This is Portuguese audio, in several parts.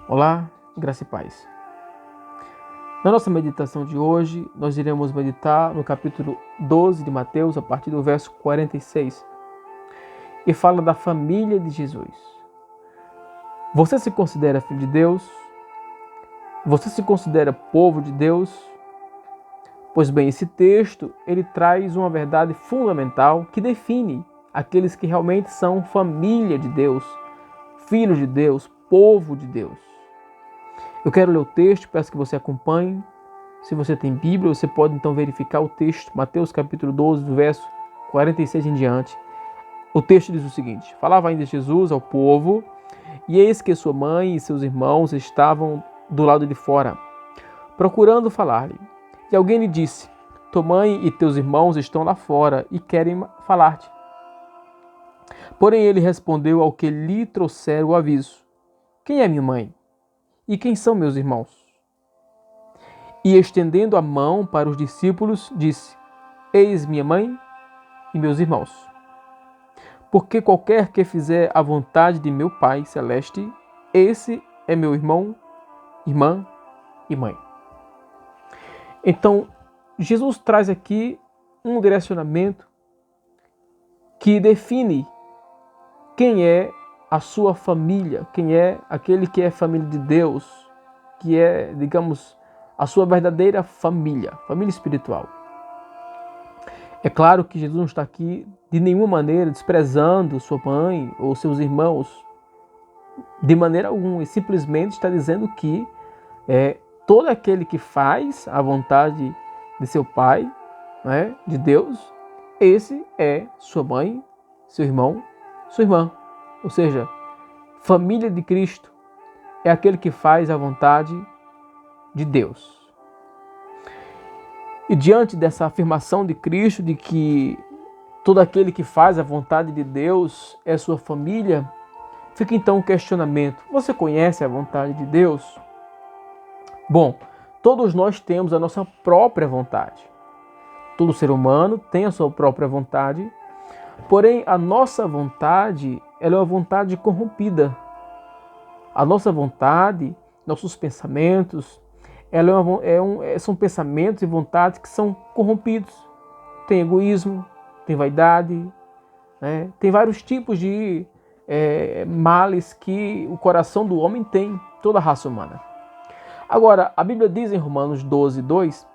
Olá, graça e paz. Na nossa meditação de hoje, nós iremos meditar no capítulo 12 de Mateus, a partir do verso 46, e fala da família de Jesus. Você se considera filho de Deus? Você se considera povo de Deus? Pois bem, esse texto, ele traz uma verdade fundamental que define aqueles que realmente são família de Deus, filhos de Deus, povo de Deus. Eu quero ler o texto, peço que você acompanhe. Se você tem Bíblia, você pode então verificar o texto, Mateus capítulo 12, do verso 46 em diante. O texto diz o seguinte: falava ainda Jesus ao povo, e eis que sua mãe e seus irmãos estavam do lado de fora, procurando falar-lhe. E alguém lhe disse: tua mãe e teus irmãos estão lá fora e querem falar-te. Porém ele respondeu ao que lhe trouxeram o aviso: quem é minha mãe? E quem são meus irmãos? E estendendo a mão para os discípulos, disse: eis minha mãe e meus irmãos. Porque qualquer que fizer a vontade de meu Pai Celeste, esse é meu irmão, irmã e mãe. Então, Jesus traz aqui um direcionamento que define quem é a sua família, quem é aquele que é família de Deus, que é, digamos, a sua verdadeira família, família espiritual. É claro que Jesus não está aqui de nenhuma maneira desprezando sua mãe ou seus irmãos, de maneira alguma, e simplesmente está dizendo que todo aquele que faz a vontade de seu Pai, né, de Deus, esse é sua mãe, seu irmão, sua irmã. Ou seja, família de Cristo é aquele que faz a vontade de Deus. E diante dessa afirmação de Cristo, de que todo aquele que faz a vontade de Deus é sua família, fica então um questionamento: você conhece a vontade de Deus? Bom, todos nós temos a nossa própria vontade. Todo ser humano tem a sua própria vontade, porém a nossa vontade, ela é uma vontade corrompida. A nossa vontade, nossos pensamentos, são pensamentos e vontades que são corrompidos. Tem egoísmo, tem vaidade, né? Tem vários tipos de males que o coração do homem tem, toda a raça humana. Agora, a Bíblia diz em Romanos 12, 2,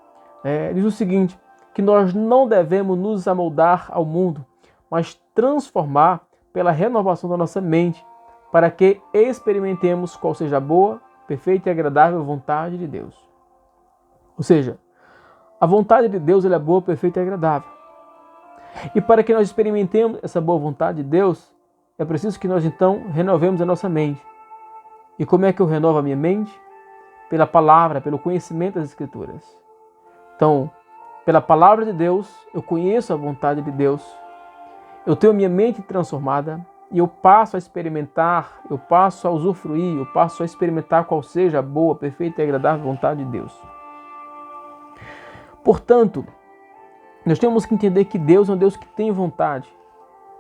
diz o seguinte, que nós não devemos nos amoldar ao mundo, mas transformar pela renovação da nossa mente, para que experimentemos qual seja a boa, perfeita e agradável vontade de Deus. Ou seja, a vontade de Deus ela é boa, perfeita e agradável. E para que nós experimentemos essa boa vontade de Deus, é preciso que nós então renovemos a nossa mente. E como é que eu renovo a minha mente? Pela palavra, pelo conhecimento das Escrituras. Então, pela palavra de Deus, eu conheço a vontade de Deus, eu tenho minha mente transformada e eu passo a experimentar, eu passo a usufruir, eu passo a experimentar qual seja a boa, perfeita e agradável vontade de Deus. Portanto, nós temos que entender que Deus é um Deus que tem vontade.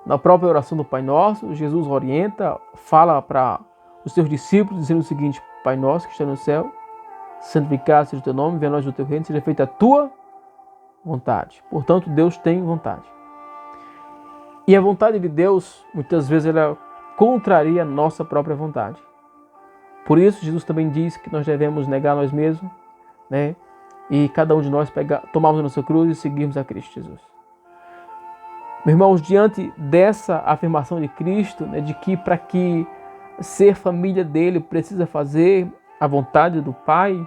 Na própria oração do Pai Nosso, Jesus orienta, fala para os seus discípulos, dizendo o seguinte: Pai Nosso que está no céu, santificado seja o teu nome, venha a nós o teu reino, seja feita a tua vontade. Portanto, Deus tem vontade. E a vontade de Deus, muitas vezes, ela contraria a nossa própria vontade. Por isso, Jesus também diz que nós devemos negar nós mesmos, né? E cada um de nós tomarmos a nossa cruz e seguirmos a Cristo Jesus. Meus irmãos, diante dessa afirmação de Cristo, né, de que para que ser família dele precisa fazer a vontade do Pai,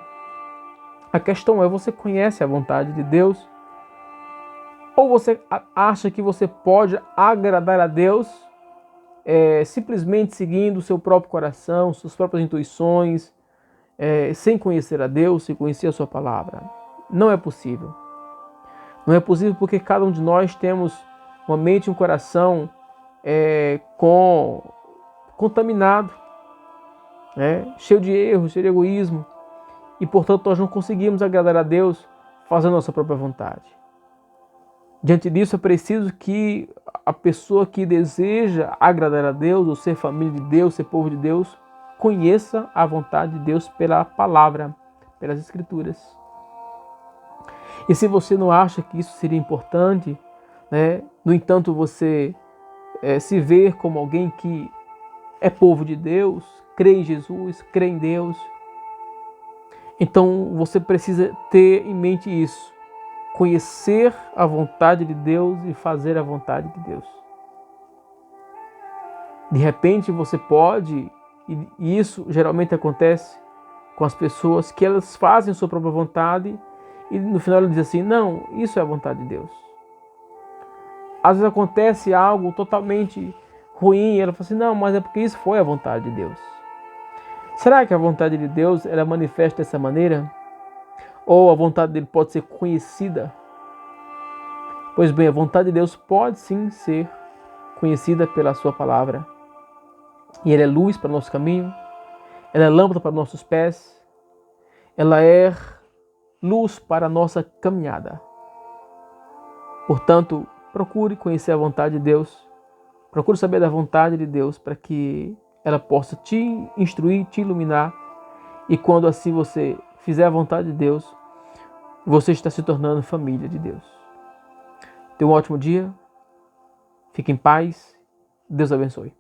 a questão é: você conhece a vontade de Deus? Ou você acha que você pode agradar a Deus simplesmente seguindo o seu próprio coração, suas próprias intuições, sem conhecer a Deus, sem conhecer a sua palavra? Não é possível. Não é possível porque cada um de nós temos uma mente e um coração contaminado, cheio de erros, cheio de egoísmo. E, portanto, nós não conseguimos agradar a Deus fazendo a nossa própria vontade. Diante disso, é preciso que a pessoa que deseja agradar a Deus, ou ser família de Deus, ser povo de Deus, conheça a vontade de Deus pela palavra, pelas Escrituras. E se você não acha que isso seria importante, né? No entanto, você se ver como alguém que é povo de Deus, crê em Jesus, crê em Deus, então você precisa ter em mente isso. Conhecer a vontade de Deus e fazer a vontade de Deus. De repente você pode, e isso geralmente acontece com as pessoas, que elas fazem sua própria vontade e no final elas dizem assim, não, isso é a vontade de Deus. Às vezes acontece algo totalmente ruim e ela fala assim, não, mas é porque isso foi a vontade de Deus. Será que a vontade de Deus ela manifesta dessa maneira? Ou a vontade dele pode ser conhecida? Pois bem, a vontade de Deus pode sim ser conhecida pela sua palavra. E ela é luz para o nosso caminho, ela é lâmpada para nossos pés, ela é luz para a nossa caminhada. Portanto, procure conhecer a vontade de Deus, procure saber da vontade de Deus para que ela possa te instruir, te iluminar. E quando assim você fizer a vontade de Deus, você está se tornando família de Deus. Tenha um ótimo dia, fique em paz, Deus abençoe.